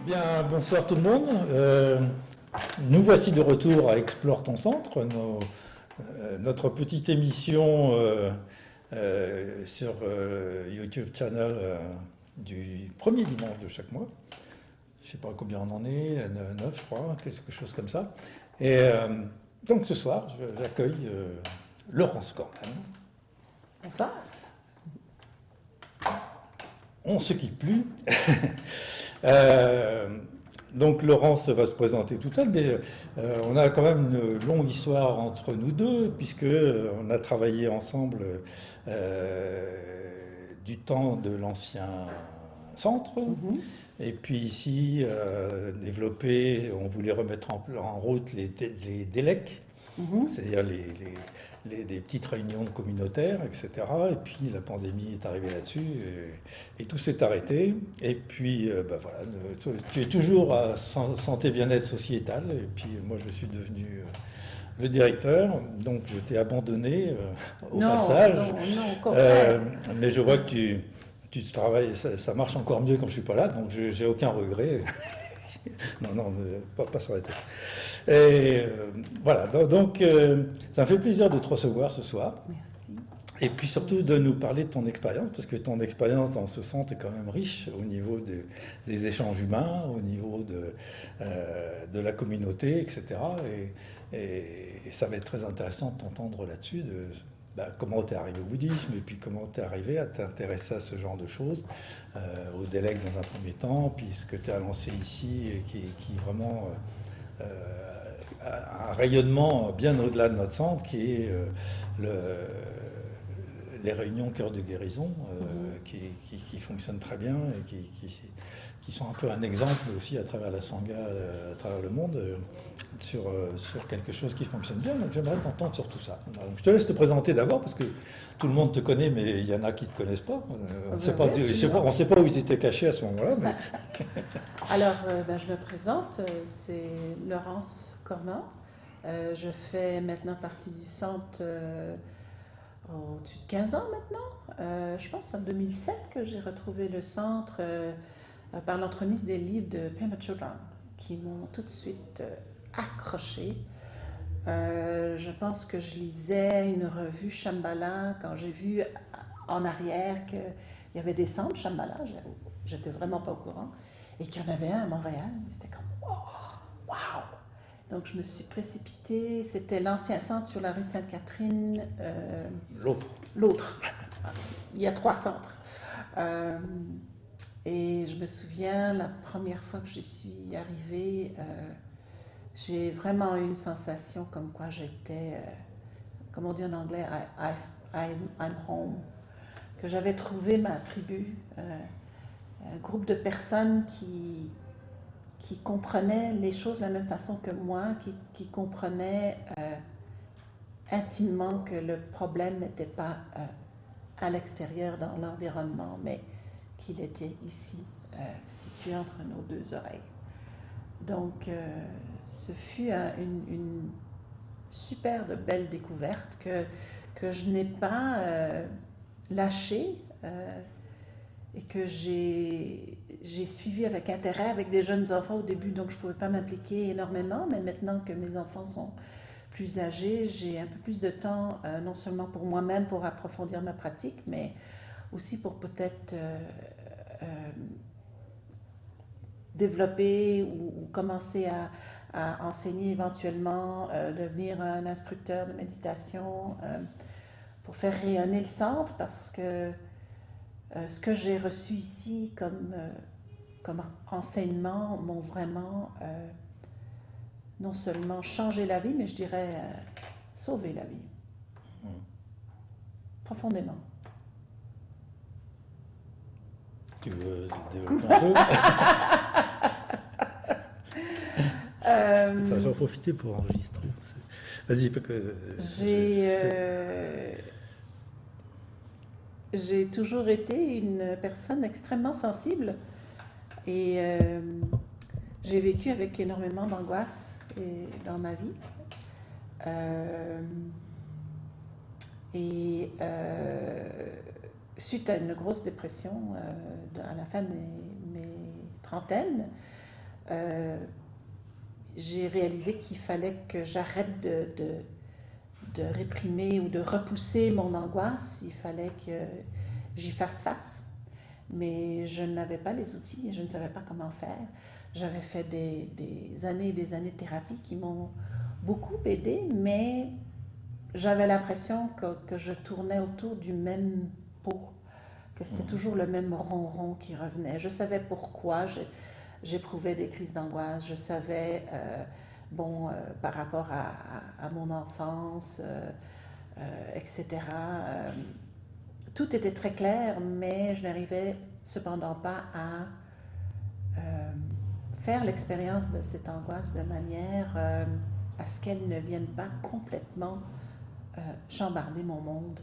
Bien, bonsoir tout le monde. Nous voici de retour à Explore ton centre, notre petite émission sur YouTube channel du premier dimanche de chaque mois. Je ne sais pas combien on en est, 9 je crois, quelque chose comme ça. Et donc ce soir, j'accueille Laurence Corman. Bonsoir. On ne se quitte plus. Euh, donc Laurence va se présenter toute seule, mais on a quand même une longue histoire entre nous deux, puisque on a travaillé ensemble du temps de l'ancien centre, et puis ici développé, on voulait remettre en route les DELEC, c'est-à-dire des petites réunions communautaires, etc. Et puis la pandémie est arrivée là-dessus et tout s'est arrêté. Et puis bah voilà, tu es toujours à santé bien-être sociétal. Et puis moi je suis devenu le directeur, donc je t'ai abandonné au Non, passage. non, au contraire. Mais je vois que tu travailles, ça marche encore mieux quand je suis pas là, donc j'ai aucun regret. Non, non, pas s'arrêter. Et voilà, donc ça me fait plaisir de te recevoir ce soir. Merci. Et puis surtout de nous parler de ton expérience, parce que ton expérience dans ce centre est quand même riche au niveau des échanges humains, au niveau de la communauté, etc. Et ça va être très intéressant de t'entendre là-dessus, comment tu es arrivé au bouddhisme, et puis comment tu es arrivé à t'intéresser à ce genre de choses, au délègue dans un premier temps, puis ce que tu as lancé ici, et qui vraiment a un rayonnement bien au-delà de notre centre, qui est les réunions cœur de guérison, qui fonctionnent très bien et qui sont un peu un exemple aussi à travers la Sangha, à travers le monde, sur quelque chose qui fonctionne bien. Donc j'aimerais t'entendre sur tout ça. Donc, je te laisse te présenter d'abord, parce que tout le monde te connaît, mais il y en a qui ne te connaissent pas. On ne sait pas où ils étaient cachés à ce moment-là. Mais... Alors, je me présente, c'est Laurence Corman. Je fais maintenant partie du centre au-dessus de 15 ans maintenant. Je pense en 2007 que j'ai retrouvé le centre par l'entremise des livres de Pema Chodron qui m'ont tout de suite accroché. Je pense que je lisais une revue Shambhala quand j'ai vu en arrière qu'il y avait des centres Shambhala. J'étais vraiment pas au courant. Et qu'il y en avait un à Montréal. C'était comme wow! Donc je me suis précipitée. C'était l'ancien centre sur la rue Sainte-Catherine. L'autre. Il y a 3 centres. Et je me souviens, la première fois que je suis arrivée, j'ai vraiment eu une sensation comme quoi j'étais, comme on dit en anglais, I'm home. Que j'avais trouvé ma tribu, un groupe de personnes qui comprenaient les choses de la même façon que moi, qui comprenaient intimement que le problème n'était pas à l'extérieur dans l'environnement, mais qu'il était ici, situé entre nos 2 oreilles. Donc, ce fut une superbe belle découverte que je n'ai pas lâchée et que j'ai suivi avec intérêt avec des jeunes enfants au début, donc je ne pouvais pas m'impliquer énormément, mais maintenant que mes enfants sont plus âgés, j'ai un peu plus de temps, non seulement pour moi-même, pour approfondir ma pratique, mais aussi pour peut-être développer ou commencer à enseigner éventuellement, devenir un instructeur de méditation, pour faire rayonner le centre, parce que ce que j'ai reçu ici comme enseignement m'ont vraiment non seulement changé la vie, mais je dirais sauvé la vie. Profondément. Tu veux développer un peu? Ça, j'en profiter pour enregistrer. Vas-y, j'ai toujours été une personne extrêmement sensible et j'ai vécu avec énormément d'angoisse dans ma vie. Suite à une grosse dépression à la fin de mes trentaines, j'ai réalisé qu'il fallait que j'arrête de réprimer ou de repousser mon angoisse. Il fallait que j'y fasse face. Mais je n'avais pas les outils et je ne savais pas comment faire. J'avais fait des années et des années de thérapie qui m'ont beaucoup aidée, mais j'avais l'impression que je tournais autour du même pot, que c'était toujours le même ronron qui revenait. Je savais pourquoi j'éprouvais des crises d'angoisse. Je savais, par rapport à mon enfance, etc. Tout était très clair, mais je n'arrivais cependant pas à faire l'expérience de cette angoisse de manière à ce qu'elle ne vienne pas complètement chambarder mon monde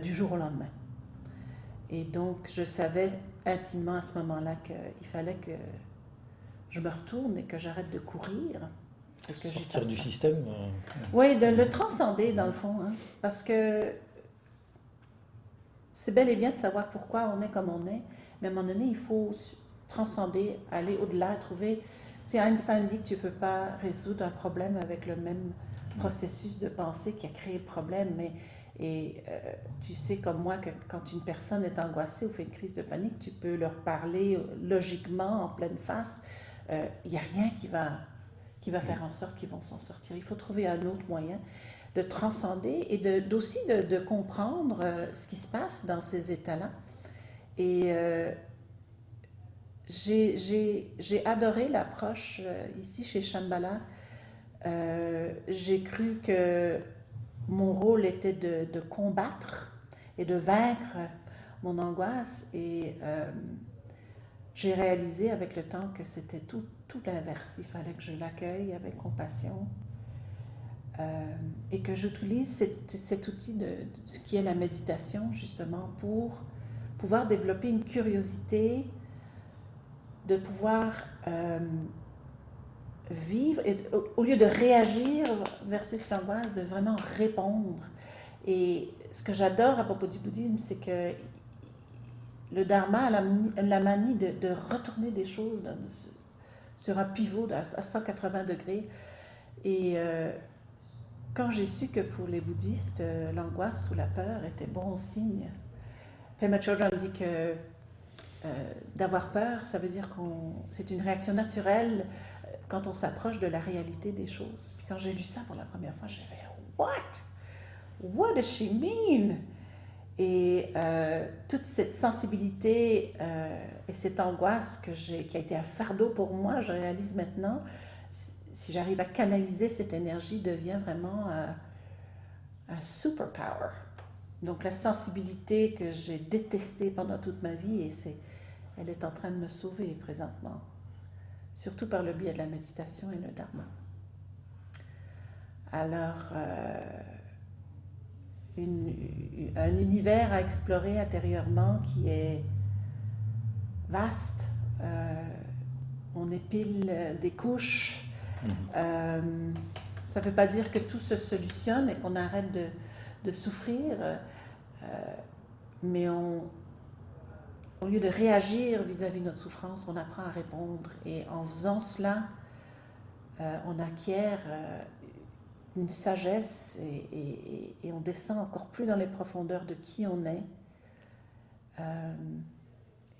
du jour au lendemain. Et donc, je savais intimement à ce moment-là qu'il fallait que je me retourne et que j'arrête de courir. Et que sortir du système. Oui, de le transcender dans le fond, hein, parce que c'est bel et bien de savoir pourquoi on est comme on est, mais à un moment donné, il faut transcender, aller au-delà, trouver... Tu sais, Einstein dit que tu ne peux pas résoudre un problème avec le même processus de pensée qui a créé le problème, tu sais comme moi que quand une personne est angoissée ou fait une crise de panique, tu peux leur parler logiquement, en pleine face, il n'y a rien qui va faire en sorte qu'ils vont s'en sortir. Il faut trouver un autre moyen de transcender et aussi de comprendre ce qui se passe dans ces états-là. Et j'ai adoré l'approche ici chez Shambhala. J'ai cru que mon rôle était de combattre et de vaincre mon angoisse et j'ai réalisé avec le temps que c'était tout l'inverse. Il fallait que je l'accueille avec compassion et que j'utilise cet outil de ce qui est la méditation justement pour pouvoir développer une curiosité, de pouvoir vivre, et, au lieu de réagir versus l'angoisse, de vraiment répondre. Et ce que j'adore à propos du bouddhisme, c'est que le dharma a la manie de retourner des choses sur un pivot à 180 degrés. Et quand j'ai su que pour les bouddhistes, l'angoisse ou la peur était bon signe, Pema Chodron dit que d'avoir peur, ça veut dire c'est une réaction naturelle quand on s'approche de la réalité des choses. Puis quand j'ai lu ça pour la première fois, j'ai fait « What? What does she mean? » Et toute cette sensibilité et cette angoisse qui a été un fardeau pour moi, je réalise maintenant, si j'arrive à canaliser cette énergie, devient vraiment un superpower. Donc la sensibilité que j'ai détestée pendant toute ma vie, elle est en train de me sauver présentement, surtout par le biais de la méditation et le dharma. Alors, un univers à explorer intérieurement qui est vaste. On épile des couches. Ça ne veut pas dire que tout se solutionne et qu'on arrête de souffrir, mais au lieu de réagir vis-à-vis de notre souffrance, on apprend à répondre. Et en faisant cela, on acquiert une sagesse et on descend encore plus dans les profondeurs de qui on est.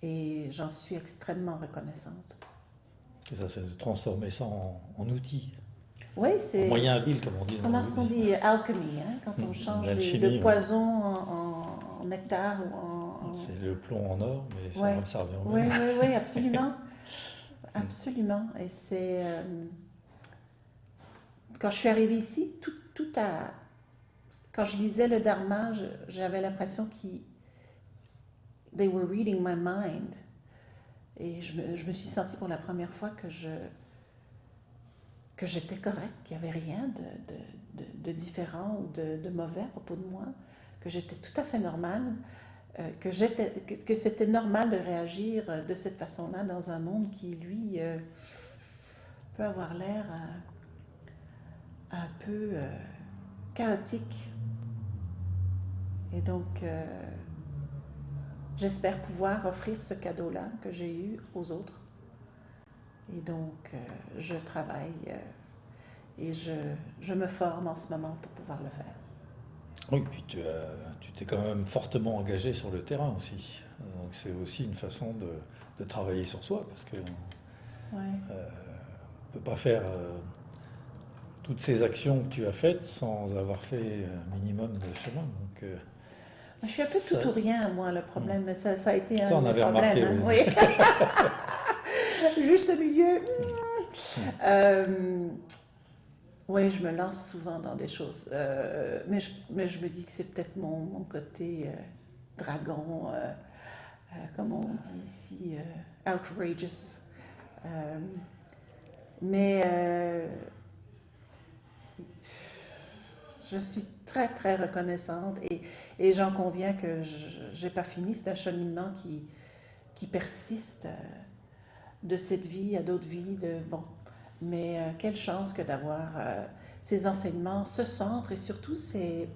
Et j'en suis extrêmement reconnaissante. C'est ça, c'est de transformer ça en outil. Oui, c'est... Moyen habile, comme on dit. Comment est-ce qu'on dit alchimie, hein, quand on change le poison en nectar ou en... C'est le plomb en or, mais ça revient au même. même. Oui, absolument. Absolument. Et c'est... Quand je suis arrivée ici, tout a... Quand je lisais le Dharma, j'avais l'impression qu'ils... They were reading my mind. Et je me suis sentie pour la première fois que j'étais correcte, qu'il n'y avait rien de différent ou de mauvais à propos de moi, que j'étais tout à fait normale, que c'était normal de réagir de cette façon-là dans un monde qui, lui, peut avoir l'air un peu chaotique. Et donc, j'espère pouvoir offrir ce cadeau-là que j'ai eu aux autres Et donc, je travaille et je me forme en ce moment pour pouvoir le faire. Oui, puis tu t'es quand même fortement engagé sur le terrain aussi. Donc c'est aussi une façon de travailler sur soi, parce qu'on Ouais. ne peut pas faire toutes ces actions que tu as faites sans avoir fait un minimum de chemin. Donc, Je suis un peu tout ça, ou rien, moi, le problème. Mais ça a été un ça, de on mes avait problèmes. remarqué, Hein, oui. oui. Juste au milieu. Euh, oui, je me lance souvent dans des choses. Mais je me dis que c'est peut-être mon côté dragon, comme on dit ici, outrageous. Euh, mais je suis très, très reconnaissante et j'en conviens que je n'ai pas fini. C'est un cheminement qui persiste de cette vie à d'autres vies. Bon. Mais quelle chance que d'avoir ces enseignements, ce centre et surtout ces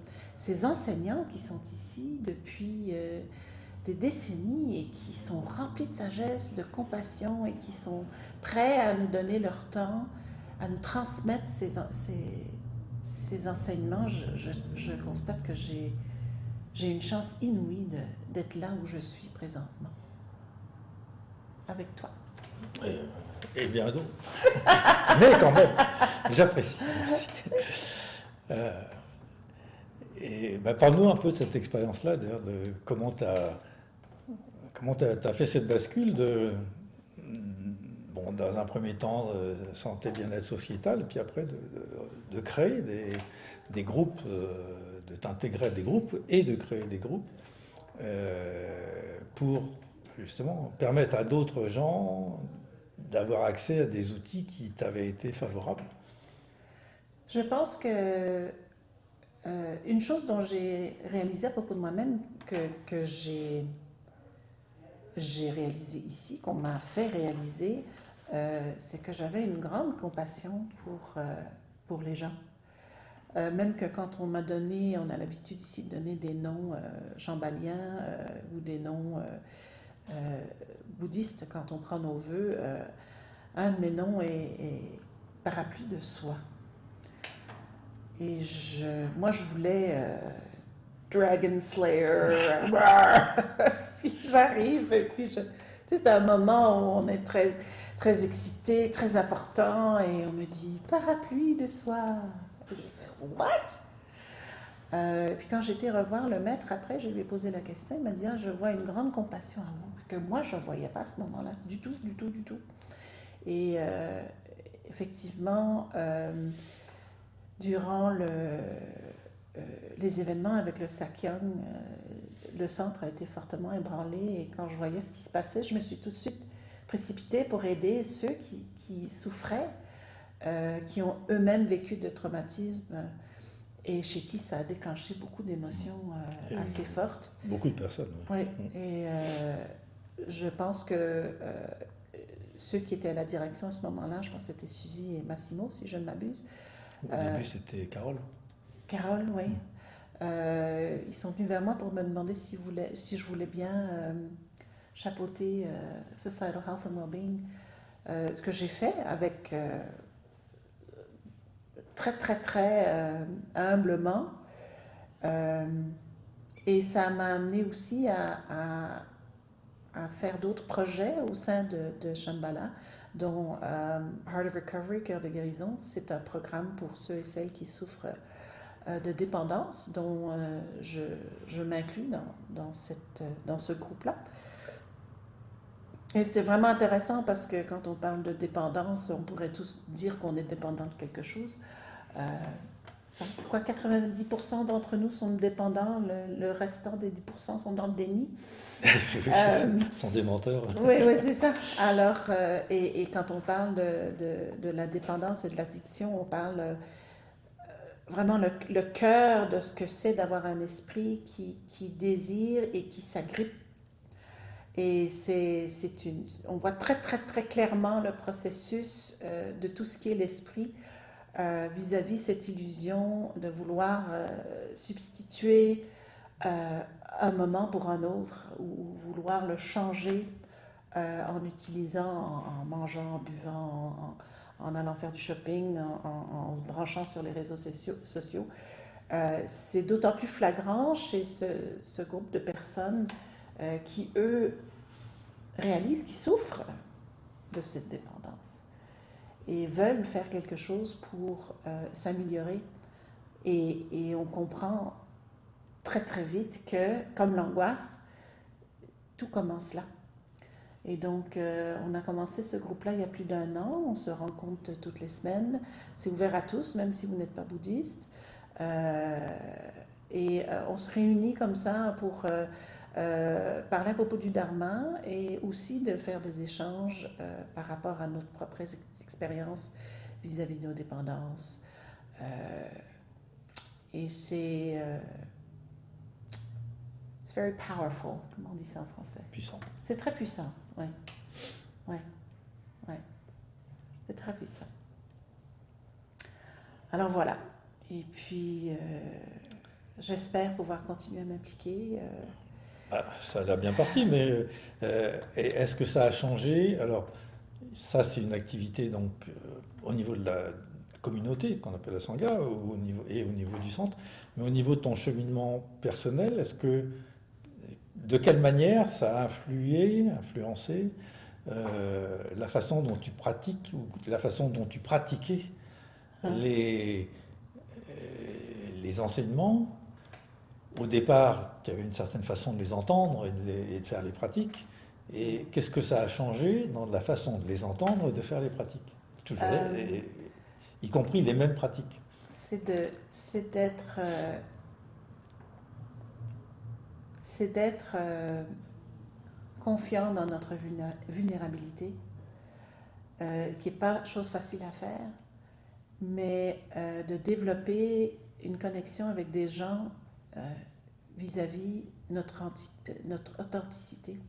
enseignants qui sont ici depuis des décennies et qui sont remplis de sagesse, de compassion et qui sont prêts à nous donner leur temps, à nous transmettre ces enseignements. Je constate que j'ai une chance inouïe d'être là où je suis présentement, avec toi. Et bien d'autres. Mais quand même, j'apprécie. Merci. Euh, et ben, parle-nous un peu de cette expérience-là, d'ailleurs, de comment tu as fait cette bascule de, bon, dans un premier temps, santé, bien-être sociétal, puis après de créer des groupes, de t'intégrer à des groupes et de créer des groupes pour justement permettre à d'autres gens d'avoir accès à des outils qui t'avaient été favorables. Je pense que une chose dont j'ai réalisé à propos de moi-même, que j'ai réalisé ici, qu'on m'a fait réaliser, c'est que j'avais une grande compassion pour les gens. Même que quand on m'a donné, on a l'habitude ici de donner des noms chambaliens ou des noms bouddhistes quand on prend nos vœux, un de mes noms est parapluie de soie. Et moi, je voulais Dragon Slayer. Puis j'arrive, et puis tu sais, c'est un moment où on est très, très excité, très important, et on me dit parapluie de soie. Et j'ai fait What? Puis quand j'étais revoir le maître après, je lui ai posé la question. Il m'a dit je vois une grande compassion à vous, que moi je ne voyais pas à ce moment-là, du tout, du tout, du tout. Et effectivement, durant les événements avec le Sakyong, le centre a été fortement ébranlé et quand je voyais ce qui se passait, je me suis tout de suite précipitée pour aider ceux qui souffraient, qui ont eux-mêmes vécu de traumatismes et chez qui ça a déclenché beaucoup d'émotions assez fortes. Beaucoup de personnes. Oui, et je pense que ceux qui étaient à la direction à ce moment-là, je pense que c'était Suzy et Massimo, si je ne m'abuse. Au début, c'était Carole. Carole, oui. Ils sont venus vers moi pour me demander si je voulais bien chapeauter Societal Health and Wellbeing, ce que j'ai fait avec très, très, très humblement. Et ça m'a amené aussi à faire d'autres projets au sein de Shambhala, dont Heart of Recovery, Cœur de guérison. C'est un programme pour ceux et celles qui souffrent de dépendance, dont je m'inclus dans ce groupe-là. Et c'est vraiment intéressant parce que quand on parle de dépendance, on pourrait tous dire qu'on est dépendant de quelque chose. C'est quoi, 90% d'entre nous sont dépendants, le restant des 10% sont dans le déni. Sont des menteurs. Oui, oui, c'est ça. Alors, et quand on parle de la dépendance et de l'addiction, on parle vraiment le cœur de ce que c'est d'avoir un esprit qui désire et qui s'agrippe. Et on voit très, très, très clairement le processus de tout ce qui est l'esprit vis-à-vis cette illusion de vouloir substituer un moment pour un autre ou vouloir le changer en utilisant, en mangeant, en buvant, en allant faire du shopping, en se branchant sur les réseaux sociaux. C'est d'autant plus flagrant chez ce groupe de personnes qui, eux, réalisent qu'ils souffrent de cette dépendance et veulent faire quelque chose pour s'améliorer. Et on comprend très très vite que, comme l'angoisse, tout commence là. Et donc, on a commencé ce groupe-là il y a plus d'1 an. On se rencontre toutes les semaines. C'est ouvert à tous, même si vous n'êtes pas bouddhiste. On se réunit comme ça pour parler à propos du Dharma et aussi de faire des échanges par rapport à notre propre expérience vis-à-vis de nos dépendances. Et c'est very powerful, comment on dit ça en français? Puissant. C'est très puissant, oui. Ouais. Ouais. C'est très puissant. Alors voilà. Et puis, j'espère pouvoir continuer à m'impliquer. Ça a l'air bien parti, mais est-ce que ça a changé? Alors, ça, c'est une activité donc, au niveau de la communauté, qu'on appelle la Sangha, et au niveau du centre. Mais au niveau de ton cheminement personnel, de quelle manière ça a influencé la façon dont tu pratiques ou la façon dont tu pratiquais les enseignements? Au départ, tu avais une certaine façon de les entendre et de faire les pratiques. Et qu'est-ce que ça a changé dans la façon de les entendre et de faire les pratiques? Toujours, y compris les mêmes pratiques. C'est d'être confiant dans notre vulnérabilité, qui n'est pas chose facile à faire, mais de développer une connexion avec des gens vis-à-vis notre authenticité.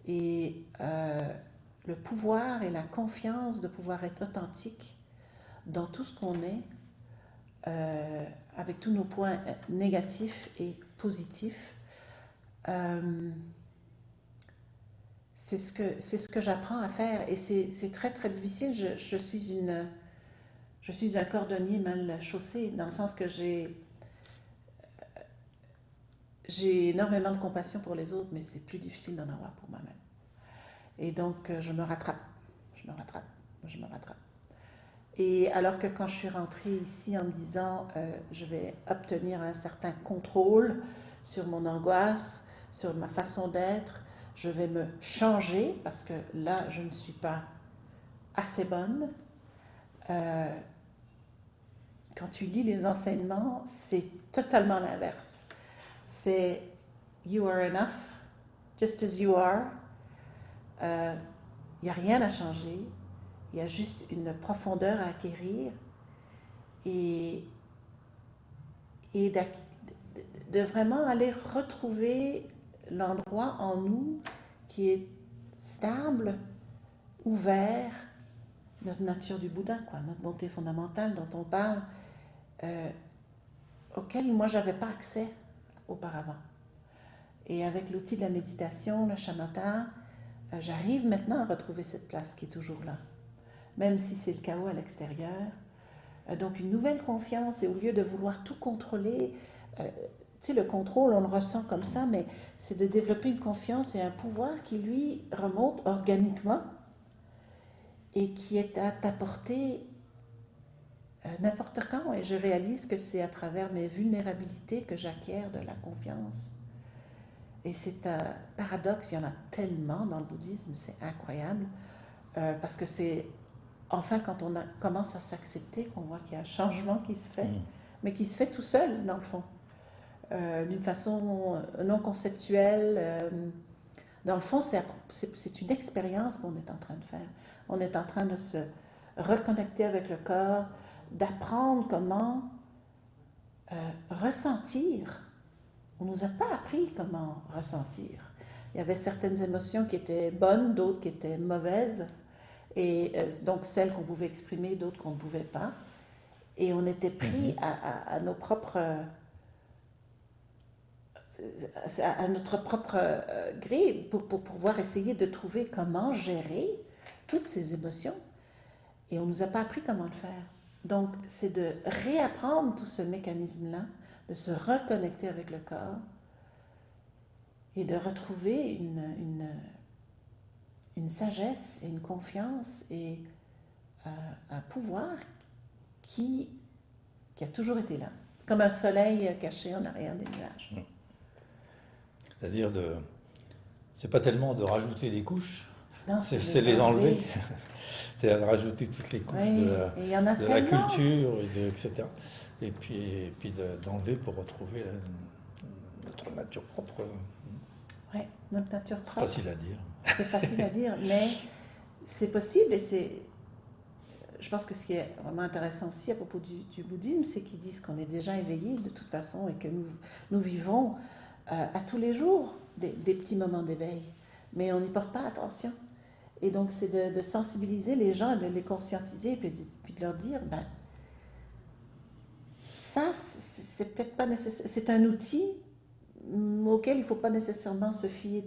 Et le pouvoir et la confiance de pouvoir être authentique dans tout ce qu'on est, avec tous nos points négatifs et positifs. C'est ce que j'apprends à faire et c'est très très difficile. Je suis un cordonnier mal chaussé dans le sens que j'ai énormément de compassion pour les autres, mais c'est plus difficile d'en avoir pour moi-même. Et donc je me rattrape. Et alors que quand je suis rentrée ici en me disant je vais obtenir un certain contrôle sur mon angoisse, sur ma façon d'être, je vais me changer parce que là je ne suis pas assez bonne. Quand tu lis les enseignements, c'est totalement l'inverse. C'est you are enough, just as you are. Il n'y a rien à changer. Il y a juste une profondeur à acquérir et de vraiment aller retrouver l'endroit en nous qui est stable, ouvert, notre nature du Bouddha, quoi, notre bonté fondamentale dont on parle, auquel moi j'avais pas accès auparavant. Et avec l'outil de la méditation, le shamatha, j'arrive maintenant à retrouver cette place qui est toujours là, même si c'est le chaos à l'extérieur. Donc une nouvelle confiance, et au lieu de vouloir tout contrôler, tu sais, le contrôle, on le ressent comme ça, mais c'est de développer une confiance et un pouvoir qui, lui, remonte organiquement et qui est à ta portée n'importe quand. Et je réalise que c'est à travers mes vulnérabilités que j'acquiers de la confiance. Et c'est un paradoxe, il y en a tellement dans le bouddhisme, c'est incroyable, parce que c'est enfin quand on commence à s'accepter qu'on voit qu'il y a un changement qui se fait, mais qui se fait tout seul, dans le fond, d'une façon non conceptuelle. Dans le fond, c'est une expérience qu'on est en train de faire. On est en train de se reconnecter avec le corps, d'apprendre comment ressentir. On ne nous a pas appris comment ressentir. Il y avait certaines émotions qui étaient bonnes, d'autres qui étaient mauvaises, et donc celles qu'on pouvait exprimer, d'autres qu'on ne pouvait pas. Et on était pris à nos propres à notre propre gré pour pouvoir essayer de trouver comment gérer toutes ces émotions. Et on ne nous a pas appris comment le faire. Donc, c'est de réapprendre tout ce mécanisme-là, de se reconnecter avec le corps et de retrouver une sagesse et une confiance et un pouvoir qui a toujours été là, comme un soleil caché en arrière des nuages. C'est-à-dire c'est pas tellement de rajouter des couches, Non, c'est les enlever. C'est de rajouter toutes les couches de la culture, etc. Et puis d'enlever pour retrouver notre nature propre. Oui, notre nature propre. C'est facile à dire. C'est facile à dire, mais c'est possible et je pense que ce qui est vraiment intéressant aussi à propos du bouddhisme, c'est qu'ils disent qu'on est déjà éveillé de toute façon et que nous vivons à tous les jours des petits moments d'éveil, mais on n'y porte pas attention. Et donc, c'est de sensibiliser les gens, de les conscientiser, puis de leur dire, ben, ça, c'est peut-être pas nécessaire. C'est un outil auquel il ne faut pas nécessairement se fier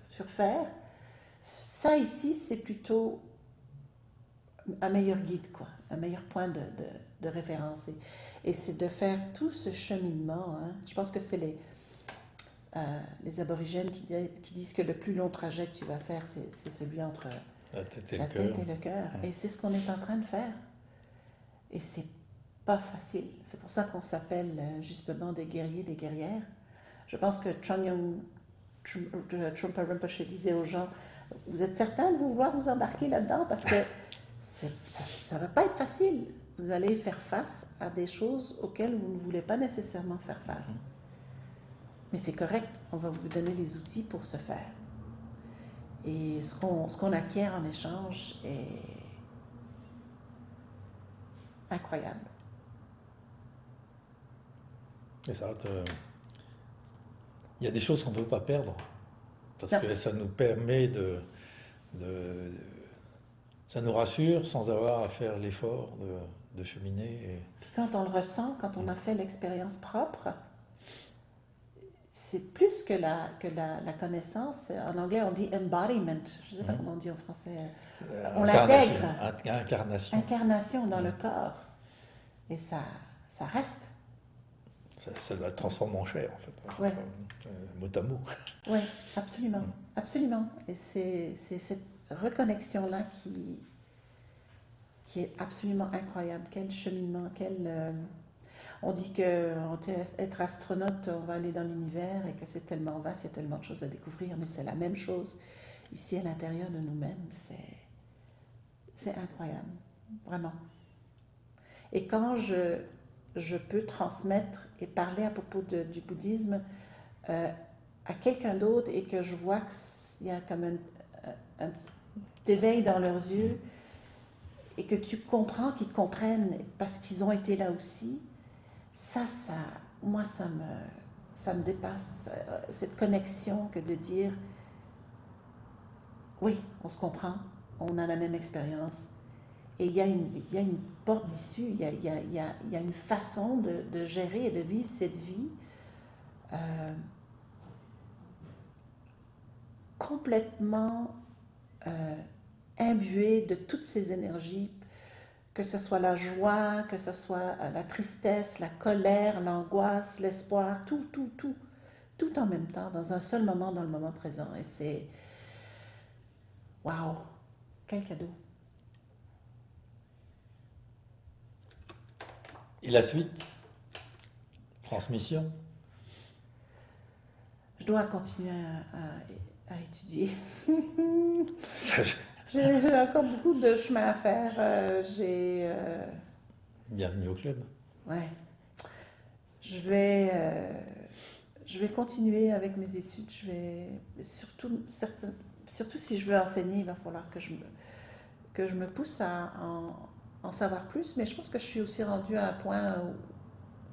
sur faire. Ça, ici, c'est plutôt un meilleur guide, quoi, un meilleur point de référence. Et c'est de faire tout ce cheminement. Hein. Je pense que c'est les aborigènes qui disent que le plus long trajet que tu vas faire, c'est celui entre la tête et le cœur. Et c'est ce qu'on est en train de faire. Et c'est pas facile. C'est pour ça qu'on s'appelle justement des guerriers, des guerrières. Je pense que Trungpa Rinpoche disait aux gens, vous êtes certains de vouloir vous embarquer là-dedans parce que ça ne va pas être facile. Vous allez faire face à des choses auxquelles vous ne voulez pas nécessairement faire face. Mais c'est correct, on va vous donner les outils pour ce faire. Et ce qu'on acquiert en échange est incroyable. Et ça, il y a des choses qu'on ne peut pas perdre, parce que ça nous permet ça nous rassure sans avoir à faire l'effort de cheminer. Puis quand on le ressent, quand on a fait l'expérience propre, c'est plus que la connaissance. En anglais, on dit embodiment. Je ne sais pas comment on dit en français. On l'intègre. Incarnation. Incarnation dans le corps. Et ça reste. Ça doit être transformé en chair, en fait. Ouais. Mot à mot. Oui, absolument. Absolument. Et c'est cette reconnexion-là qui est absolument incroyable. Quel cheminement, on dit qu'être astronaute, on va aller dans l'univers et que c'est tellement vaste, il y a tellement de choses à découvrir, mais c'est la même chose ici à l'intérieur de nous-mêmes. C'est incroyable, vraiment. Et quand je peux transmettre et parler à propos du bouddhisme à quelqu'un d'autre et que je vois qu'il y a comme un petit éveil dans leurs yeux et que tu comprends qu'ils comprennent parce qu'ils ont été là aussi, moi, ça me dépasse, cette connexion que de dire, oui, on se comprend, on a la même expérience. Et il y a une porte d'issue, il y a une façon de gérer et de vivre cette vie complètement imbuée de toutes ces énergies, que ce soit la joie, que ce soit la tristesse, la colère, l'angoisse, l'espoir, tout en même temps, dans un seul moment, dans le moment présent. Et c'est... Waouh! Quel cadeau! Et la suite? Transmission? Je dois continuer à étudier. J'ai encore beaucoup de chemin à faire. Bienvenue au club. Ouais. Je vais continuer avec mes études. Surtout si je veux enseigner, il va falloir que je me pousse à en savoir plus. Mais je pense que je suis aussi rendue à un point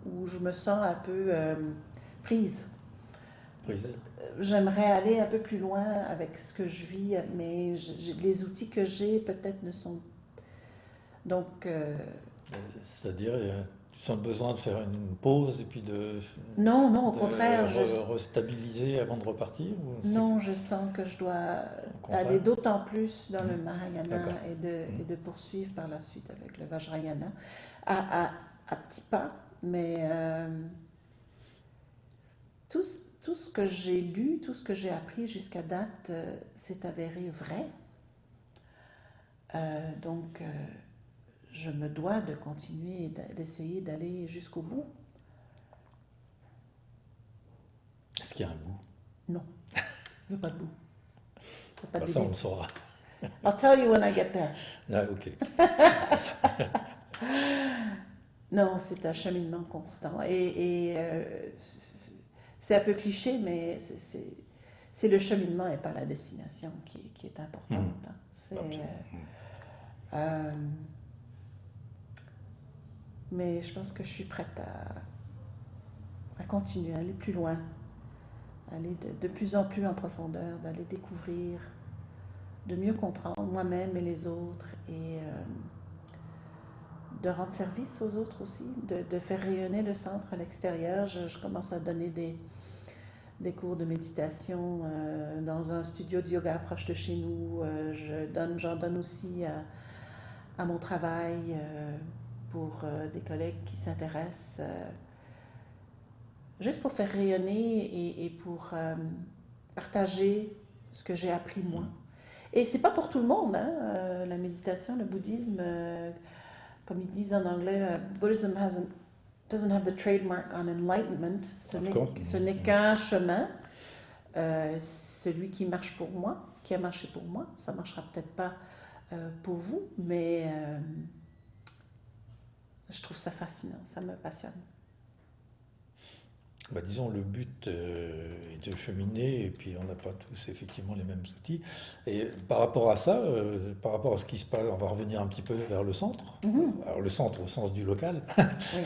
où je me sens un peu prise. J'aimerais aller un peu plus loin avec ce que je vis, mais les outils que j'ai peut-être ne sont... Donc... C'est-à-dire, tu sens le besoin de faire une pause et puis Non, non, au de contraire, restabiliser avant de repartir non, je sens que je dois au contraire? aller d'autant plus dans le Mahayana D'accord. et de poursuivre par la suite avec le Vajrayana à, à, à petits pas, mais tout ce que j'ai lu, tout ce que j'ai appris jusqu'à date s'est avéré vrai. Donc, je me dois de continuer, d'essayer d'aller jusqu'au bout. Est-ce qu'il y a un bout? Non, il n'y a pas de bout. Il n'y a pas de Ça, on le limite. saura. I'll tell you when I get there. Ah, ok. Non, c'est un cheminement constant. Et c'est un peu cliché, mais c'est le cheminement et pas la destination qui est importante. Hein. C'est, euh, mais je pense que je suis prête à continuer, à aller plus loin, aller de plus en plus en profondeur, d'aller découvrir, de mieux comprendre moi-même et les autres et de rendre service aux autres aussi, de faire rayonner le centre à l'extérieur. Je commence à donner des cours de méditation dans un studio de yoga proche de chez nous. J'en donne aussi à mon travail pour des collègues qui s'intéressent, juste pour faire rayonner et pour partager ce que j'ai appris moi. Et c'est pas pour tout le monde, hein, la méditation, le bouddhisme, comme ils disent en anglais, Buddhism doesn't have the trademark on enlightenment. Ce n'est qu'un chemin. Celui qui marche pour moi, qui a marché pour moi, ça marchera peut-être pas pour vous, mais je trouve ça fascinant, ça me passionne. Bah, disons, le but est de cheminer, et puis on n'a pas tous effectivement les mêmes outils. Et par rapport à ça, par rapport à ce qui se passe, on va revenir un petit peu vers le centre. Alors le centre au sens du local, Oui.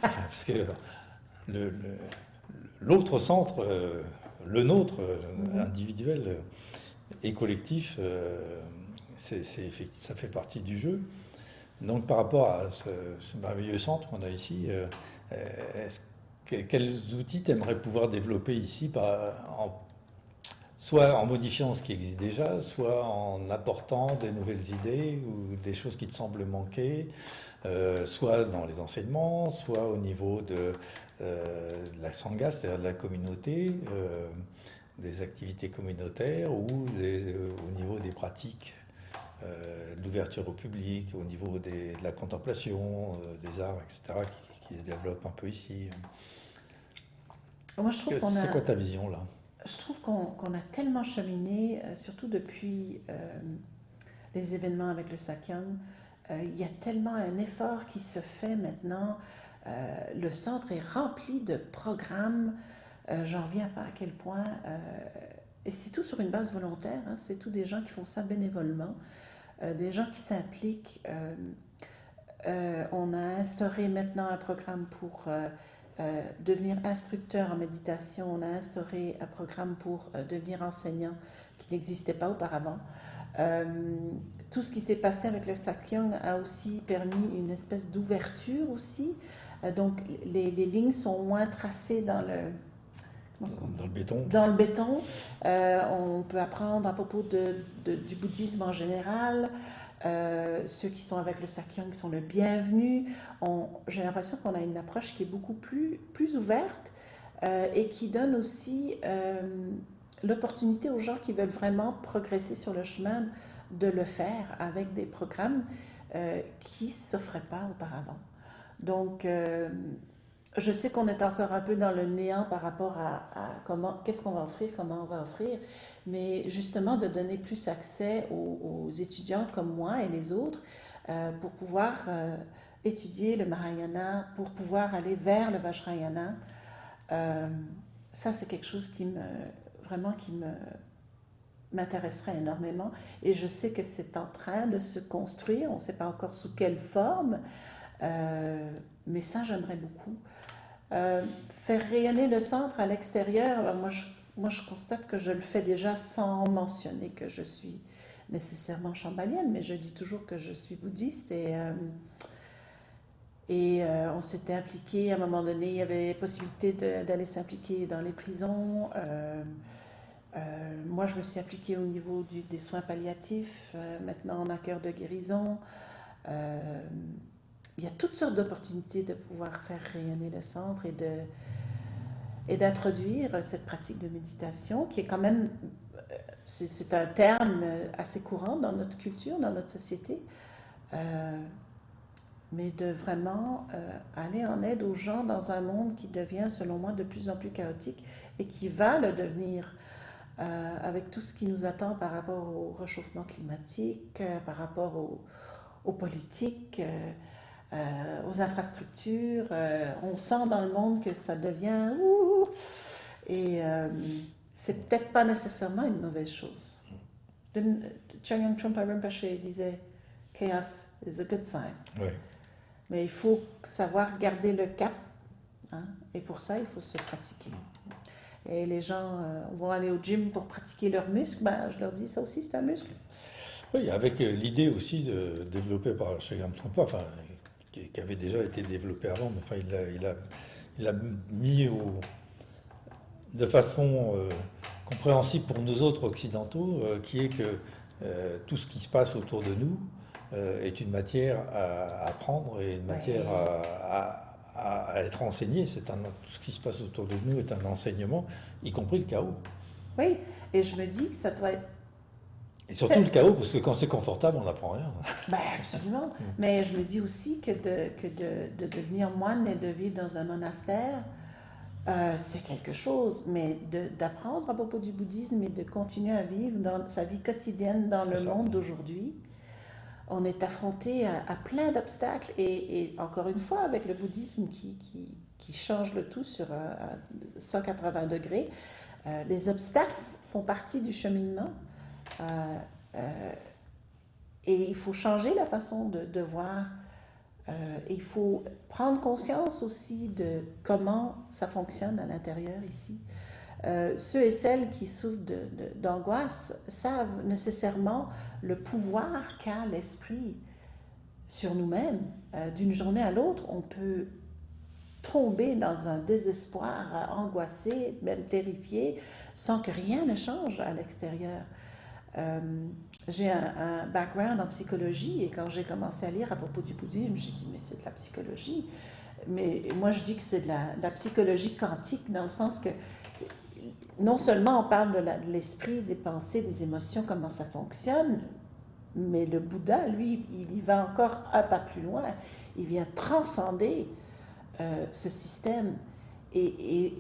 parce que l'autre centre, le nôtre, individuel et collectif, ça fait partie du jeu. Donc par rapport à ce merveilleux centre qu'on a ici, quels outils tu aimerais pouvoir développer ici, soit en modifiant ce qui existe déjà, soit en apportant des nouvelles idées ou des choses qui te semblent manquer, soit dans les enseignements, soit au niveau de la sangha, c'est-à-dire de la communauté, des activités communautaires, ou au niveau des pratiques, de l'ouverture au public, au niveau de la contemplation, des arts, etc., qui se développent un peu ici. Moi, je trouve C'est quoi ta vision là? Je trouve qu'on a tellement cheminé, surtout depuis les événements avec le Sakyong. Il y a tellement un effort qui se fait maintenant. Le centre est rempli de programmes. J'en reviens pas à quel point. Et c'est tout sur une base volontaire. Hein, c'est tout des gens qui font ça bénévolement, des gens qui s'impliquent. On a instauré maintenant un programme pour devenir instructeur en méditation. On a instauré un programme pour devenir enseignant qui n'existait pas auparavant. Tout ce qui s'est passé avec le Sakyong a aussi permis une espèce d'ouverture aussi. Donc les lignes sont moins tracées dans le béton. Dans le béton. On peut apprendre à propos du bouddhisme en général. Ceux qui sont avec le Sakyong sont le bienvenu. J'ai l'impression qu'on a une approche qui est beaucoup plus ouverte et qui donne aussi l'opportunité aux gens qui veulent vraiment progresser sur le chemin de le faire avec des programmes qui ne s'offraient pas auparavant. Donc, je sais qu'on est encore un peu dans le néant par rapport à qu'est-ce qu'on va offrir, comment on va offrir, mais justement de donner plus accès aux étudiants comme moi et les autres pour pouvoir étudier le Mahayana, pour pouvoir aller vers le Vajrayana. Ça, c'est quelque chose qui m'intéresserait énormément et je sais que c'est en train de se construire, on ne sait pas encore sous quelle forme, mais ça, j'aimerais beaucoup. Faire rayonner le centre à l'extérieur, moi je constate que je le fais déjà sans mentionner que je suis nécessairement chambalienne, mais je dis toujours que je suis bouddhiste et Et on s'était impliqué, à un moment donné, il y avait possibilité d'aller s'impliquer dans les prisons. Moi, je me suis impliquée au niveau des soins palliatifs. Maintenant, on a cœur de guérison. Euh, il y a toutes sortes d'opportunités de pouvoir faire rayonner le centre et d'introduire cette pratique de méditation qui est quand même, c'est un terme assez courant dans notre culture, dans notre société. Euh, mais de vraiment aller en aide aux gens dans un monde qui devient, selon moi, de plus en plus chaotique et qui va le devenir avec tout ce qui nous attend par rapport au réchauffement climatique, par rapport aux politiques, aux infrastructures. On sent dans le monde que ça devient... et c'est peut-être pas nécessairement une mauvaise chose. Chögyam Trungpa Rinpoche disait « Chaos is a good sign ». Oui. Mais il faut savoir garder le cap, hein, et pour ça, il faut se pratiquer. Et les gens vont aller au gym pour pratiquer leurs muscles, ben, je leur dis, ça aussi, c'est un muscle. Oui, avec l'idée aussi développée par Chögyam Trungpa, enfin, qui avait déjà été développée avant, mais enfin, il a mis de façon compréhensible pour nous autres occidentaux, qui est que tout ce qui se passe autour de nous est une matière à apprendre et une matière à être enseignée. Tout ce qui se passe autour de nous est un enseignement, y compris le chaos. Oui, et je me dis que ça doit être... Et surtout le chaos, parce que quand c'est confortable, on n'apprend rien. Ben, absolument. Mais je me dis aussi que de devenir moine et de vivre dans un monastère, c'est quelque chose, mais d'apprendre à propos du bouddhisme et de continuer à vivre dans sa vie quotidienne dans le monde d'aujourd'hui, on est affronté à plein d'obstacles et encore une fois avec le bouddhisme qui change le tout sur 180 degrés, les obstacles font partie du cheminement et il faut changer la façon de voir. Il faut prendre conscience aussi de comment ça fonctionne à l'intérieur ici. Ceux et celles qui souffrent d'angoisse savent nécessairement le pouvoir qu'a l'esprit sur nous-mêmes. D'une journée à l'autre, on peut tomber dans un désespoir, angoissé, même terrifié, sans que rien ne change à l'extérieur. J'ai un background en psychologie et quand j'ai commencé à lire à propos du bouddhisme, je me suis dit, mais c'est de la psychologie. Mais moi, je dis que c'est de la psychologie quantique dans le sens que non seulement on parle de l'esprit, des pensées, des émotions, comment ça fonctionne, mais le Bouddha, lui, il y va encore un pas plus loin. Il vient transcender ce système. Et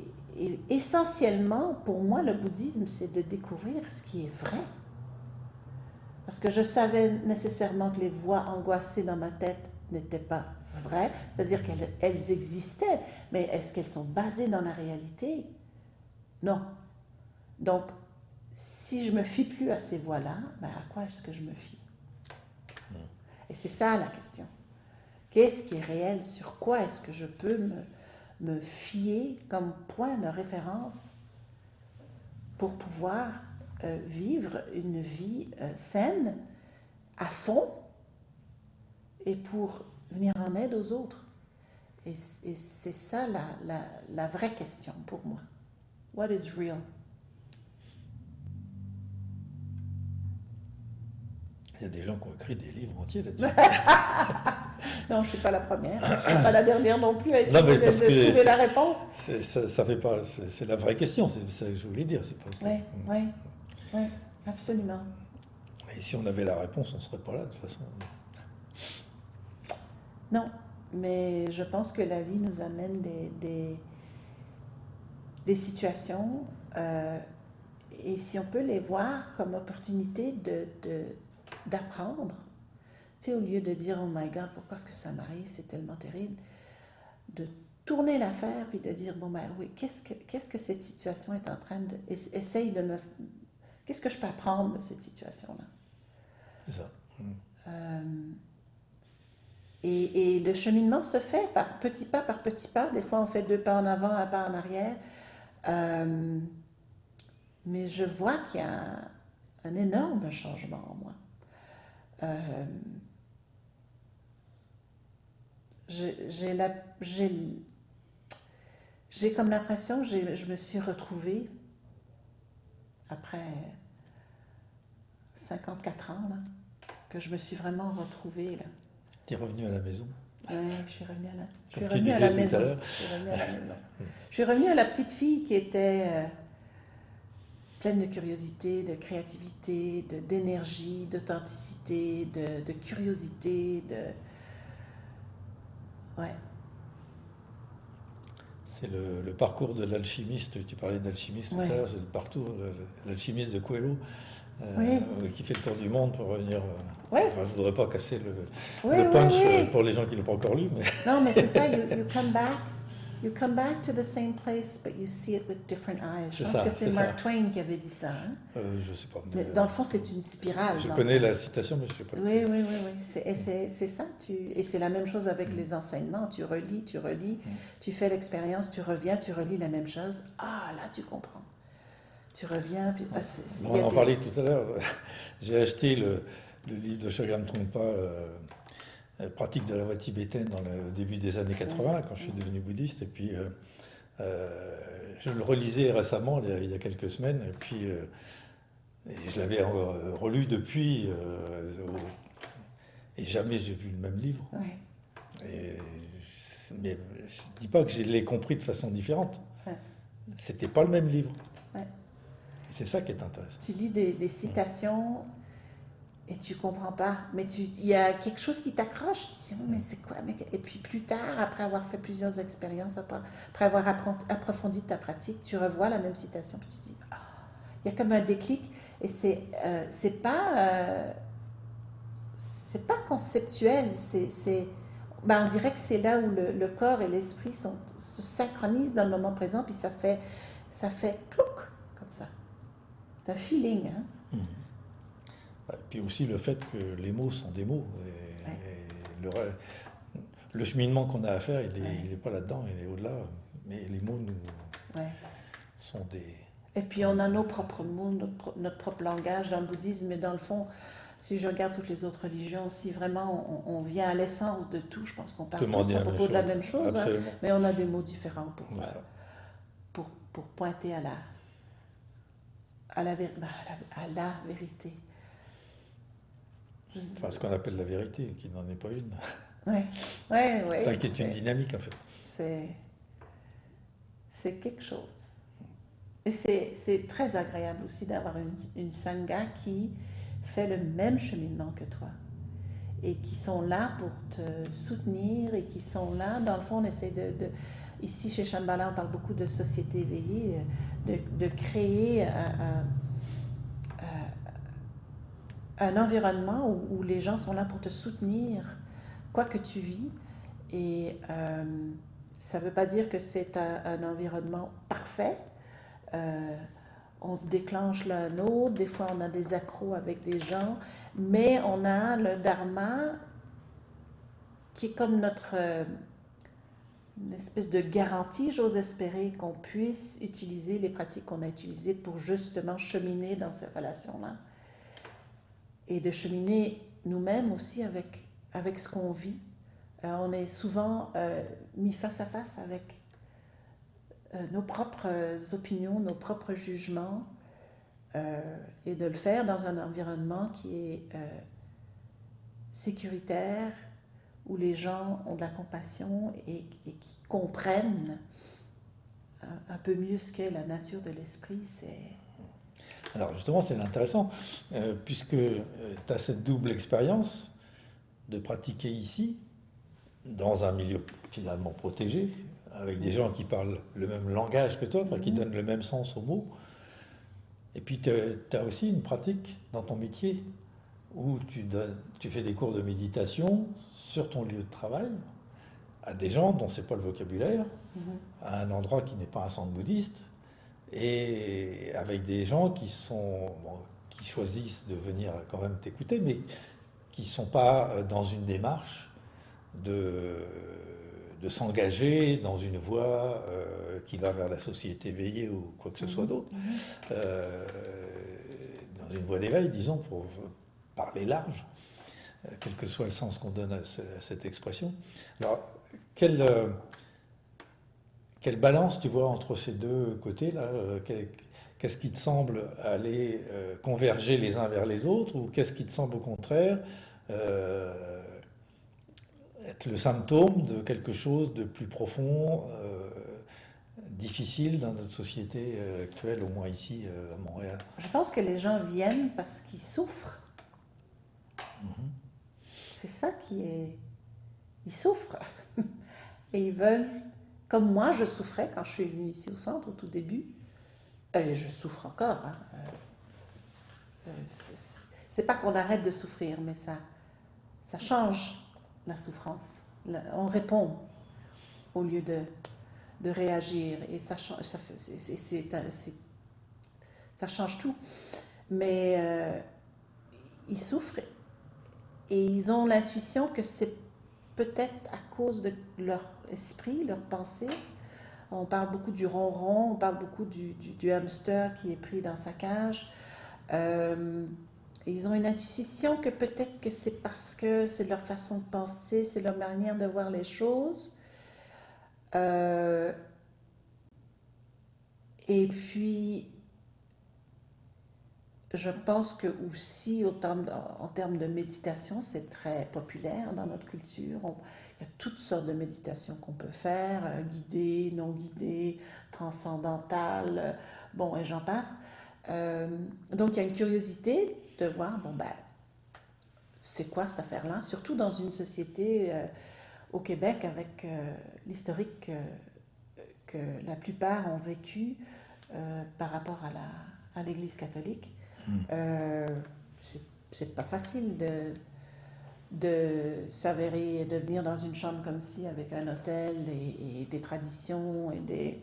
essentiellement, pour moi, le bouddhisme, c'est de découvrir ce qui est vrai. Parce que je savais nécessairement que les voix angoissées dans ma tête n'étaient pas vraies, c'est-à-dire qu'elles existaient, mais est-ce qu'elles sont basées dans la réalité? Non. Donc, si je me fie plus à ces voix-là, ben à quoi est-ce que je me fie? Et c'est ça la question. Qu'est-ce qui est réel? Sur quoi est-ce que je peux me fier comme point de référence pour pouvoir vivre une vie saine, à fond, et pour venir en aide aux autres? Et c'est ça la vraie question pour moi. What is real? Il y a des gens qui ont écrit des livres entiers là-dessus. Non, je ne suis pas la première, je ne suis pas la dernière non plus à essayer Non, mais de trouver la réponse. Ça fait pas, c'est la vraie question, c'est ça que je voulais dire. Oui, absolument. Et si on avait la réponse, on ne serait pas là de toute façon. Non, mais je pense que la vie nous amène des situations et si on peut les voir comme opportunité d'apprendre, tu sais, au lieu de dire « Oh my God, pourquoi est-ce que ça m'arrive? C'est tellement terrible », de tourner l'affaire puis de dire « Bon, ben oui, qu'est-ce que cette situation est en train de... Essaye de me... Qu'est-ce que je peux apprendre de cette situation-là? » C'est ça. Et le cheminement se fait par petit pas. Des fois, on fait 2 pas en avant, 1 pas en arrière. Mais je vois qu'il y a un énorme changement en moi. j'ai la- j'ai comme l'impression que je me suis retrouvée après 54 ans, là, que je me suis vraiment retrouvée, là. Tu es revenu à la maison. Ouais, je suis revenue à je suis Comme tu revenue à la disais tout à maison. l'heure. Je suis revenue à la maison. Je suis revenue à la petite fille qui était pleine de curiosité, de créativité, d'énergie, d'authenticité, de curiosité, Ouais, C'est le parcours de l'alchimiste. Tu parlais d'alchimiste tout à ouais, l'heure. C'est le parcours de l'alchimiste de Coelho oui, qui fait le tour du monde pour revenir. ouais, Enfin, je voudrais pas casser oui, le oui, punch oui. pour les gens qui l'ont pas encore lu, mais Non, mais c'est ça, you come back to the same place, but you see it with different eyes. Je c'est pense ça, que c'est c'est Mark ça. Twain qui avait dit ça, hein. Je sais pas. Mais dans le fond, c'est une spirale, Je dans le connais fond. la citation, mais je sais pas. Oui, oui, oui, oui. C'est ça. Et c'est la même chose avec les enseignements. Tu relis, tu fais l'expérience, tu reviens, tu relis la même chose. Ah, là, tu comprends. Tu reviens, puis il y On a en des... parlait tout à l'heure. J'ai acheté le livre de Chogyam Trungpa, Pratique de la voie tibétaine, au début des années 80, quand je suis devenu bouddhiste. Et puis, je le relisais récemment, il y a quelques semaines. Et puis, et je l'avais relu depuis. Et jamais j'ai vu le même livre. Ouais, Et, mais je ne dis pas que je l'ai compris de façon différente. ouais, C'était pas le même livre. ouais. C'est ça qui est intéressant. Tu lis des citations et tu comprends pas. Mais il y a quelque chose qui t'accroche. Tu dis, oh, mais c'est quoi? Et puis plus tard, après avoir fait plusieurs expériences, après avoir approfondi ta pratique, tu revois la même citation puis tu dis, ah, il y a comme un déclic. Et c'est pas conceptuel. Ben, on dirait que c'est là où le corps et l'esprit se synchronisent dans le moment présent, puis ça fait clouc, comme ça. C'est un feeling, hein? Et puis aussi le fait que les mots sont des mots. Ouais. Et le cheminement qu'on a à faire, il Ouais. est pas là-dedans, il est au-delà. Mais les mots Ouais. sont des... Et puis on a nos propres mots, notre propre langage dans le bouddhisme, mais dans le fond, si je regarde toutes les autres religions, si vraiment on vient à l'essence de tout, je pense qu'on Tout parle le monde tous dit à la même propos de la chose. même chose, hein, Absolument. mais on a des mots différents C'est ça. pour pointer à la vérité. Enfin, ce qu'on appelle la vérité, qui n'en est pas une. Ouais, ouais, Enfin, ouais. qui est une dynamique, en fait. C'est quelque chose. Et c'est très agréable aussi d'avoir une sangha qui fait le même cheminement que toi et qui sont là pour te soutenir et qui sont là. Dans le fond, on essaie ici chez Shambhala, on parle beaucoup de société éveillée, de créer un environnement où les gens sont là pour te soutenir, quoi que tu vis. Et ça ne veut pas dire que c'est un environnement parfait. Euh, on se déclenche l'un l'autre, des fois on a des accros avec des gens, mais on a le dharma qui est comme une espèce de garantie, j'ose espérer, qu'on puisse utiliser les pratiques qu'on a utilisées pour justement cheminer dans ces relations-là. Et de cheminer nous-mêmes aussi avec ce qu'on vit. On est souvent mis face à face avec nos propres opinions, nos propres jugements, et de le faire dans un environnement qui est sécuritaire, où les gens ont de la compassion et qui comprennent un peu mieux ce qu'est la nature de l'esprit. Alors justement, c'est intéressant, puisque tu as cette double expérience de pratiquer ici, dans un milieu finalement protégé, avec des gens qui parlent le même langage que toi, enfin, qui donnent le même sens aux mots. Et puis tu as aussi une pratique dans ton métier où tu fais des cours de méditation sur ton lieu de travail à des gens dont c'est pas le vocabulaire, à un endroit qui n'est pas un centre bouddhiste, et avec des gens qui choisissent de venir quand même t'écouter, mais qui ne sont pas dans une démarche de s'engager dans une voie qui va vers la société éveillée ou quoi que ce soit d'autre, dans une voie d'éveil, disons, pour parler large. quel que soit le sens qu'on donne à cette expression. Alors, quelle balance tu vois entre ces deux côtés-là? Qu'est-ce qui te semble aller converger les uns vers les autres, ou qu'est-ce qui te semble au contraire être le symptôme de quelque chose de plus profond, difficile dans notre société actuelle, au moins ici à Montréal? Je pense que les gens viennent parce qu'ils souffrent. C'est ça qui est... Ils souffrent. Et ils veulent... Comme moi, je souffrais quand je suis venue ici au centre au tout début. Et je souffre encore. Hein. C'est pas qu'on arrête de souffrir, mais ça change la souffrance. On répond au lieu de réagir. Et ça change tout. Mais ils souffrent et ils ont l'intuition que c'est peut-être à cause de leur esprit, leur pensée. On parle beaucoup du ronron, on parle beaucoup du hamster qui est pris dans sa cage. Ils ont une intuition que peut-être que c'est parce que c'est leur façon de penser, c'est leur manière de voir les choses. Et puis, je pense que aussi, en termes de méditation, c'est très populaire dans notre culture. Il y a toutes sortes de méditations qu'on peut faire, guidées, non guidées, transcendantales, bon, et j'en passe. Donc, il y a une curiosité de voir, bon, ben, c'est quoi cette affaire-là? Surtout dans une société au Québec avec l'historique que la plupart ont vécu par rapport à l'Église catholique. C'est pas facile de s'avérer, de venir dans une chambre comme ci avec un autel et des traditions et des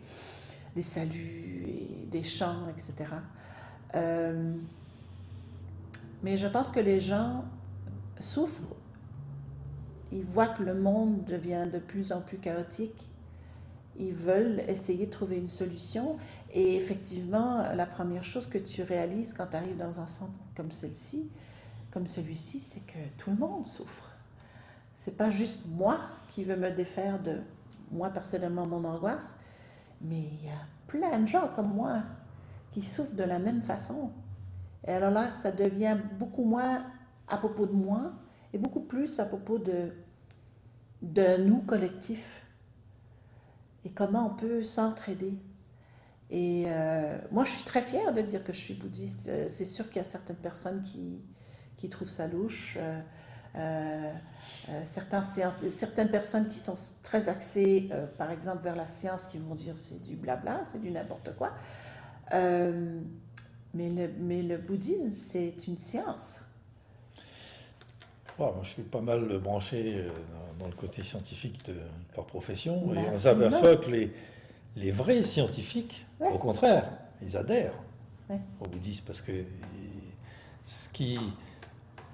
saluts et des chants, etc. Mais je pense que les gens souffrent. Ils voient que le monde devient de plus en plus chaotique. Ils veulent essayer de trouver une solution. Et effectivement, la première chose que tu réalises quand tu arrives dans un centre comme celui-ci, c'est que tout le monde souffre. C'est pas juste moi qui veux me défaire de moi personnellement mon angoisse, mais il y a plein de gens comme moi qui souffrent de la même façon. Et alors là, ça devient beaucoup moins à propos de moi et beaucoup plus à propos de nous collectifs. Et comment on peut s'entraider. Et moi, je suis très fière de dire que je suis bouddhiste. C'est sûr qu'il y a certaines personnes qui trouvent ça louche. Certaines personnes qui sont très axées, par exemple, vers la science, qui vont dire c'est du blabla, c'est du n'importe quoi. Mais le bouddhisme, c'est une science. Moi, je suis pas mal branché dans le côté scientifique par profession, et on Absolument. s'aperçoit que les vrais scientifiques, Ouais. au contraire, ils adhèrent Ouais. au bouddhisme, parce que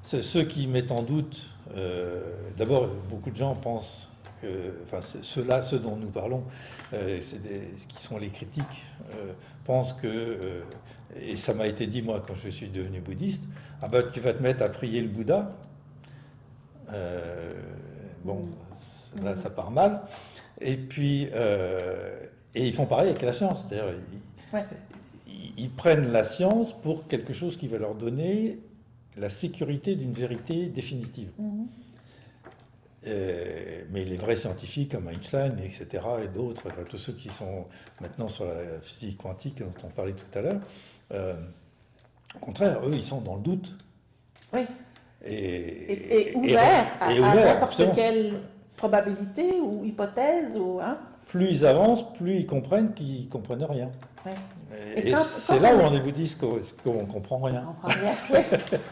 ceux qui mettent en doute, d'abord, beaucoup de gens pensent que, enfin, ceux dont nous parlons, qui sont les critiques, pensent que, et ça m'a été dit moi quand je suis devenu bouddhiste, ah ben tu vas te mettre à prier le Bouddha. Bon, là ça part mal. Et puis, et ils font pareil avec la science. C'est-à-dire, ils prennent la science pour quelque chose qui va leur donner la sécurité d'une vérité définitive. Mais les vrais scientifiques comme Einstein, etc., et d'autres, enfin, tous ceux qui sont maintenant sur la physique quantique dont on parlait tout à l'heure, au contraire, eux, ils sont dans le doute. Oui. Et ouverts à n'importe quelle probabilité ou hypothèse. Hein? Plus ils avancent, plus ils comprennent qu'ils ne comprennent rien. Ouais. Et c'est là où on est bouddhiste qu'on ne comprend rien. On comprend rien, oui.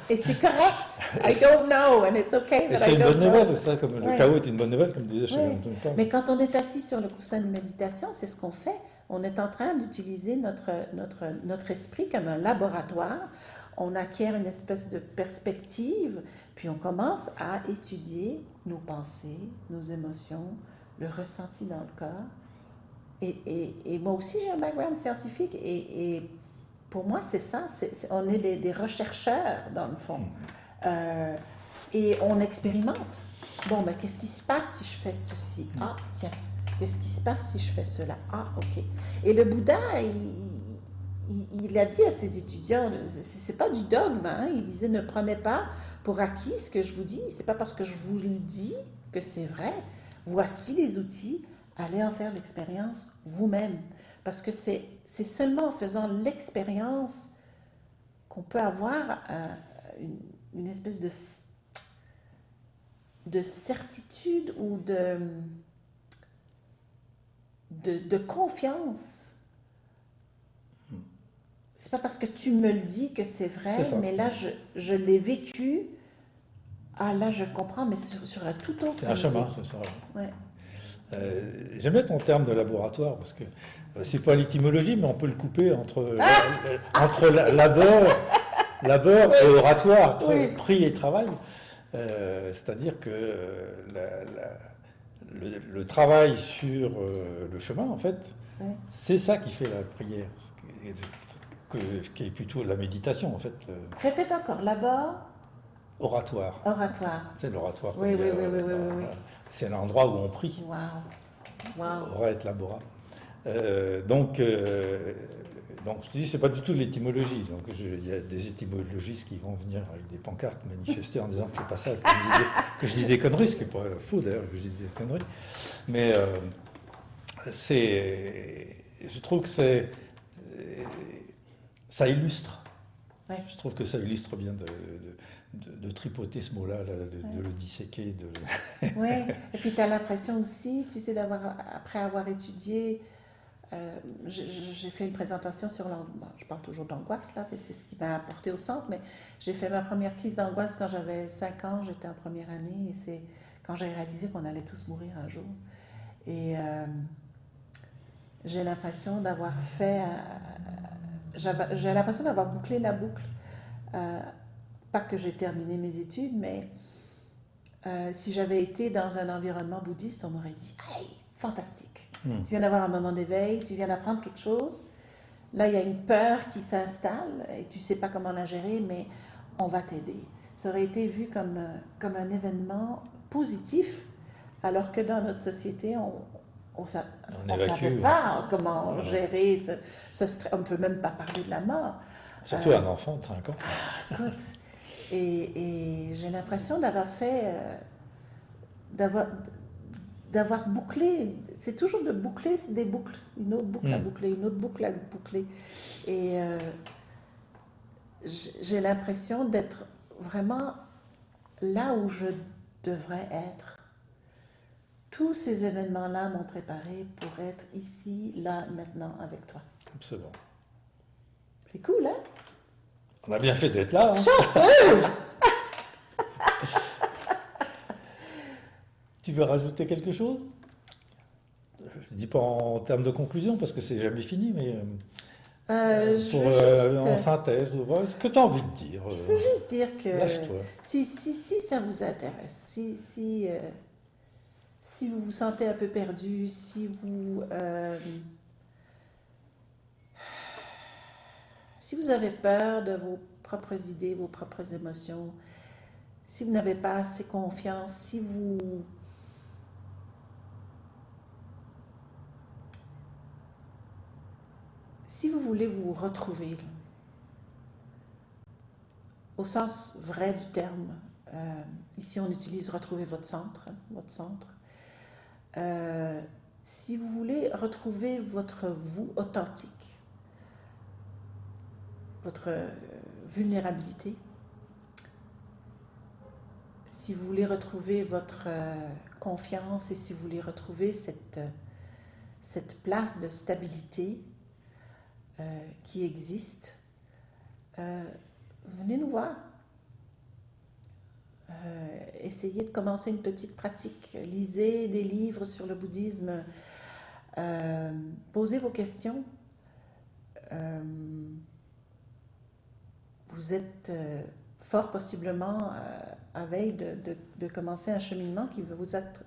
Et c'est correct. I don't know, and it's okay that I don't know. C'est une bonne nouvelle, ça, comme le chaos est une bonne nouvelle, comme disait Sharon Tung. Mais quand on est assis sur le coussin de méditation, c'est ce qu'on fait. On est en train d'utiliser notre esprit comme un laboratoire. On acquiert une espèce de perspective, puis on commence à étudier nos pensées, nos émotions, le ressenti dans le corps. Et moi aussi, j'ai un background scientifique. Et pour moi, c'est ça. On est des rechercheurs, dans le fond. et on expérimente. Bon, ben, qu'est-ce qui se passe si je fais ceci? Ah, tiens, qu'est-ce qui se passe si je fais cela? Ah, ok. Et le Bouddha, il a dit à ses étudiants, c'est pas du dogme, hein, il disait ne prenez pas pour acquis ce que je vous dis, c'est pas parce que je vous le dis que c'est vrai. Voici les outils, allez en faire l'expérience vous-même. Parce que c'est seulement en faisant l'expérience qu'on peut avoir une espèce de certitude ou de confiance. C'est pas parce que tu me le dis que c'est vrai, mais là, je l'ai vécu. Ah, là, je comprends, mais sur un tout autre C'est un chemin, c'est ça. Ouais. J'aime bien ton terme de laboratoire, parce que c'est pas l'étymologie, mais on peut le couper entre labeur et oratoire, Oui. prix et travail. C'est-à-dire que le travail sur le chemin, en fait, Ouais. c'est ça qui fait la prière, qui est plutôt la méditation, en fait. Répète encore, là-bas, Oratoire. oratoire. C'est l'oratoire. Oui, oui, oui, oui, oui, oui. C'est l'endroit où on prie. Waouh. Ora et labora. Donc, je te dis, c'est pas du tout de l'étymologie. Donc, il y a des étymologistes qui vont venir avec des pancartes manifester en disant que c'est pas ça, que je dis des conneries, ce qui n'est pas faux d'ailleurs, que je dis des conneries. Mais je trouve que ça illustre. Ouais. Je trouve que ça illustre bien de tripoter ce mot-là, de le disséquer. Oui, et puis tu as l'impression aussi, tu sais, après avoir étudié, j'ai fait une présentation sur l'angoisse. Bon, je parle toujours d'angoisse, là, mais c'est ce qui m'a apporté au centre, mais j'ai fait ma première crise d'angoisse quand j'avais 5 ans, j'étais en première année, et c'est quand j'ai réalisé qu'on allait tous mourir un jour. Et j'ai l'impression d'avoir j'ai l'impression d'avoir bouclé la boucle. Pas que j'ai terminé mes études, mais si j'avais été dans un environnement bouddhiste, on m'aurait dit « Hey, fantastique! Tu viens d'avoir un moment d'éveil, tu viens d'apprendre quelque chose. Là, il y a une peur qui s'installe et tu ne sais pas comment la gérer, mais on va t'aider. » Ça aurait été vu comme un événement positif, alors que dans notre société, on ne savait pas comment gérer ce stress. On ne peut même pas parler de la mort. Surtout un enfant de 5 ans. Écoute, et j'ai l'impression d'avoir d'avoir bouclé, c'est toujours de boucler, c'est des boucles, une autre boucle à boucler, une autre boucle à boucler. Et j'ai l'impression d'être vraiment là où je devrais être. Tous ces événements-là m'ont préparé pour être ici, là, maintenant, avec toi. Absolument. C'est cool, hein? On a bien fait d'être là. Hein? Chanceux! Tu veux rajouter quelque chose? Je ne dis pas en termes de conclusion, parce que c'est jamais fini, mais en synthèse, ce que tu as envie de dire. Je veux juste dire que lâche-toi. si ça vous intéresse, si vous vous sentez un peu perdu, si vous avez peur de vos propres idées, vos propres émotions, si vous n'avez pas assez confiance, si vous voulez vous retrouver, là, au sens vrai du terme, ici on utilise retrouver votre centre, si vous voulez retrouver votre vous authentique, votre vulnérabilité, si vous voulez retrouver votre confiance et si vous voulez retrouver cette place de stabilité qui existe, venez nous voir. Essayez de commencer une petite pratique. Lisez des livres sur le bouddhisme. Posez vos questions. Vous êtes fort possiblement à veille de commencer un cheminement qui va vous être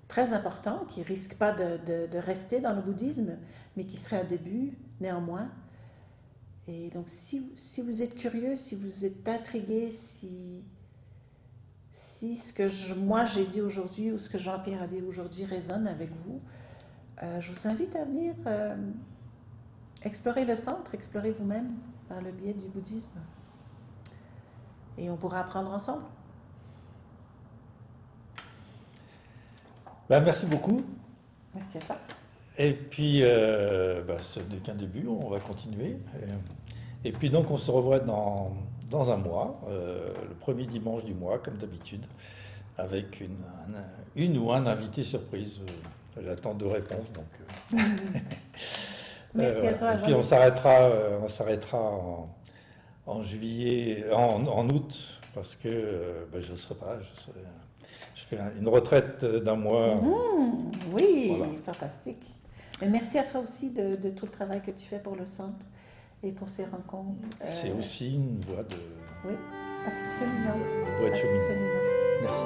très important, qui ne risque pas de rester dans le bouddhisme, mais qui serait un début néanmoins. Et donc si vous êtes curieux, si vous êtes intrigué, si si ce que moi j'ai dit aujourd'hui ou ce que Jean-Pierre a dit aujourd'hui résonne avec vous, je vous invite à venir explorer le centre, explorer vous-même par le biais du bouddhisme. Et on pourra apprendre ensemble. Ben, merci beaucoup. Merci à toi. Et puis, ce n'est qu'un début, on va continuer. Et puis donc, on se revoit dans un mois, le premier dimanche du mois, comme d'habitude, avec une ou un invité surprise. J'attends 2 réponses. Donc, merci à toi, et puis on s'arrêtera en juillet, en août, parce que je ne serai pas. Je fais une retraite d'1 mois. Oui, voilà. Fantastique. Et merci à toi aussi de tout le travail que tu fais pour le centre et pour ces rencontres. C'est aussi une voie de... Oui, absolument. Une voie de cheminement. Absolument. Merci.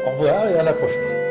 Au revoir et à la prochaine.